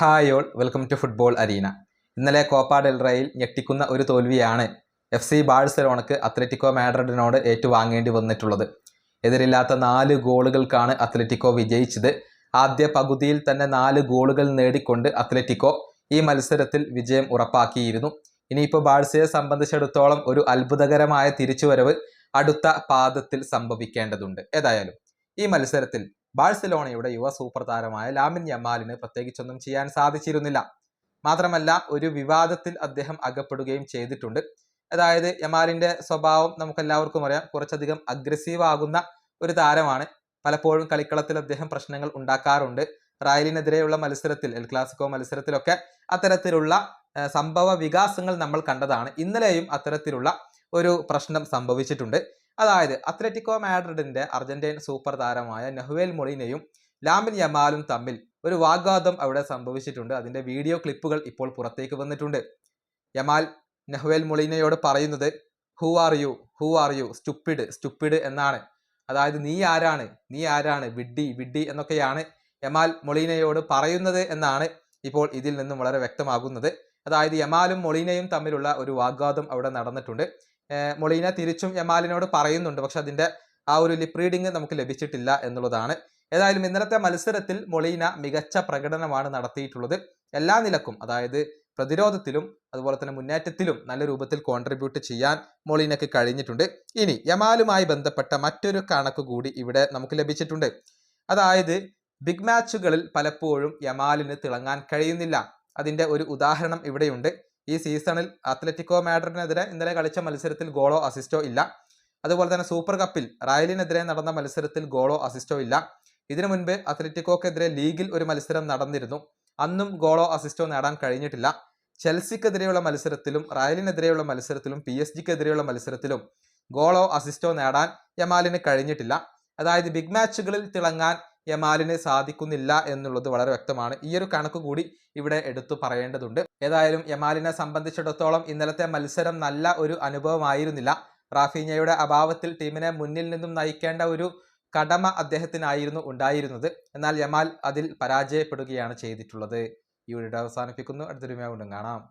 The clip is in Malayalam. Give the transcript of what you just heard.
Hi all, welcome to football arena. ഇന്നലെ കോപ്പ ഡെൽ റേയിൽ ഞെട്ടിക്കുന്ന ഒരു തോൽവിയാണ് FC ബാഴ്സലോണക്ക് അത്ലറ്റിക്കോ മാഡ്രിഡിനോട് ഏറ്റുവാങ്ങേണ്ടി വന്നിട്ടുള്ളത്. എതിരില്ലാത്ത 4 ഗോളുകൾക്കാണ് അത്ലറ്റിക്കോ വിജയിച്ചത്. ആദ്യ പകുതിയിൽ തന്നെ 4 ഗോളുകൾ നേടിക്കൊണ്ട് അത്ലറ്റിക്കോ ഈ മത്സരത്തിൽ വിജയം ഉറപ്പാക്കിയിരുന്നു. ഇനിയിപ്പോൾ ബാഴ്സയെ സംബന്ധിച്ചിടത്തോളം ഒരു അത്ഭുതകരമായ തിരിച്ചുവരവ് അടുത്ത പാദത്തിൽ സംഭവിക്കേണ്ടതുണ്ട്. ഏതായാലും ഈ മത്സരത്തിൽ ബാഴ്സലോണയുടെ യുവ സൂപ്പർ താരമായ ലാമിൻ യമാലിന് പ്രത്യേകിച്ചൊന്നും ചെയ്യാൻ സാധിച്ചിരുന്നില്ല. മാത്രമല്ല, ഒരു വിവാദത്തിൽ അദ്ദേഹം അകപ്പെടുകയും ചെയ്തിട്ടുണ്ട്. അതായത് യമാലിന്റെ സ്വഭാവം നമുക്കെല്ലാവർക്കും അറിയാം, കുറച്ചധികം അഗ്രസീവ് ആകുന്ന ഒരു താരമാണ്. പലപ്പോഴും കളിക്കളത്തിൽ അദ്ദേഹം പ്രശ്നങ്ങൾ ഉണ്ടാക്കാറുണ്ട്. റയലിനെതിരെയുള്ള മത്സരത്തിൽ, എൽ ക്ലാസിക്കോ മത്സരത്തിലൊക്കെ അത്തരത്തിലുള്ള സംഭവ വികാസങ്ങൾ നമ്മൾ കണ്ടതാണ്. ഇന്നലെയും അത്തരത്തിലുള്ള ഒരു പ്രശ്നം സംഭവിച്ചിട്ടുണ്ട്. അതായത് അത്ലറ്റിക്കോ മാഡ്രിഡിന്റെ അർജന്റീൻ സൂപ്പർ താരമായ നഹ്വേൽ മൊളീനയും ലാമിൻ യമാലും തമ്മിൽ ഒരു വാഗ്വാദം അവിടെ സംഭവിച്ചിട്ടുണ്ട്. അതിന്റെ വീഡിയോ ക്ലിപ്പുകൾ ഇപ്പോൾ പുറത്തേക്ക് വന്നിട്ടുണ്ട്. യമാൽ നഹ്വേൽ മൊളീനയോട് പറയുന്നത് ഹൂ ആർ യു സ്റ്റുപ്പിഡ് എന്നാണ്. അതായത് നീ ആരാണ് വിഡ്ഡി എന്നൊക്കെയാണ് യമാൽ മൊളീനയോട് പറയുന്നത് എന്നാണ് ഇപ്പോൾ ഇതിൽ നിന്നും വളരെ വ്യക്തമാകുന്നത്. അതായത് യമാലും മൊളീനയും തമ്മിലുള്ള ഒരു വാഗ്വാദം അവിടെ നടന്നിട്ടുണ്ട്. മൊളീന തിരിച്ചും യമാലിനോട് പറയുന്നുണ്ട്, പക്ഷെ അതിന്റെ ആ ഒരു ലിപ് റീഡിങ് നമുക്ക് ലഭിച്ചിട്ടില്ല എന്നുള്ളതാണ്. ഏതായാലും ഇന്നലത്തെ മത്സരത്തിൽ മൊളീന മികച്ച പ്രകടനമാണ് നടത്തിയിട്ടുള്ളത്. എല്ലാ നിലക്കും, അതായത് പ്രതിരോധത്തിലും അതുപോലെ തന്നെ മുന്നേറ്റത്തിലും നല്ല രൂപത്തിൽ കോൺട്രിബ്യൂട്ട് ചെയ്യാൻ മൊളീനയ്ക്ക് കഴിഞ്ഞിട്ടുണ്ട്. ഇനി യമാലുമായി ബന്ധപ്പെട്ട മറ്റൊരു കണക്ക് കൂടി ഇവിടെ നമുക്ക് ലഭിച്ചിട്ടുണ്ട്. അതായത് ബിഗ് മാച്ചുകളിൽ പലപ്പോഴും യമാലിന് തിളങ്ങാൻ കഴിയുന്നില്ല. അതിന്റെ ഒരു ഉദാഹരണം ഇവിടെയുണ്ട്. ഈ സീസണിൽ അത്ലറ്റിക്കോ മാഡ്രിഡിനെതിരെ ഇന്നലെ കളിച്ച മത്സരത്തിൽ ഗോളോ അസിസ്റ്റോ ഇല്ല. അതുപോലെ തന്നെ സൂപ്പർ കപ്പിൽ റയലിനെതിരെ നടന്ന മത്സരത്തിൽ ഗോളോ അസിസ്റ്റോ ഇല്ല. ഇതിനു മുൻപ് അത്ലറ്റിക്കോക്കെതിരെ ലീഗിൽ ഒരു മത്സരം നടന്നിരുന്നു, അന്നും ഗോളോ അസിസ്റ്റോ നേടാൻ കഴിഞ്ഞിട്ടില്ല. ചെൽസിക്കെതിരെയുള്ള മത്സരത്തിലും റയലിനെതിരെയുള്ള മത്സരത്തിലും PSG-ക്കെതിരെയുള്ള മത്സരത്തിലും ഗോളോ അസിസ്റ്റോ നേടാൻ യമാലിന് കഴിഞ്ഞിട്ടില്ല. അതായത് ബിഗ് മാച്ചുകളിൽ തിളങ്ങാൻ യമാലിന് സാധിക്കുന്നില്ല എന്നുള്ളത് വളരെ വ്യക്തമാണ്. ഈ ഒരു കണക്ക് കൂടി ഇവിടെ എടുത്തു പറയേണ്ടതുണ്ട്. ഏതായാലും യമാലിനെ സംബന്ധിച്ചിടത്തോളം ഇന്നലത്തെ മത്സരം നല്ല ഒരു അനുഭവമായിരുന്നില്ല. റാഫീഞ്ഞയുടെ അഭാവത്തിൽ ടീമിനെ മുന്നിൽ നിന്നും നയിക്കേണ്ട ഒരു കടമ അദ്ദേഹത്തിനായിരുന്നു ഉണ്ടായിരുന്നത്. എന്നാൽ യമാൽ അതിൽ പരാജയപ്പെടുകയാണ് ചെയ്തിട്ടുള്ളത്. ഈ വീഡിയോ അവസാനിപ്പിക്കുന്നു. അടുത്തൊരു വീഡിയോ കാണാം.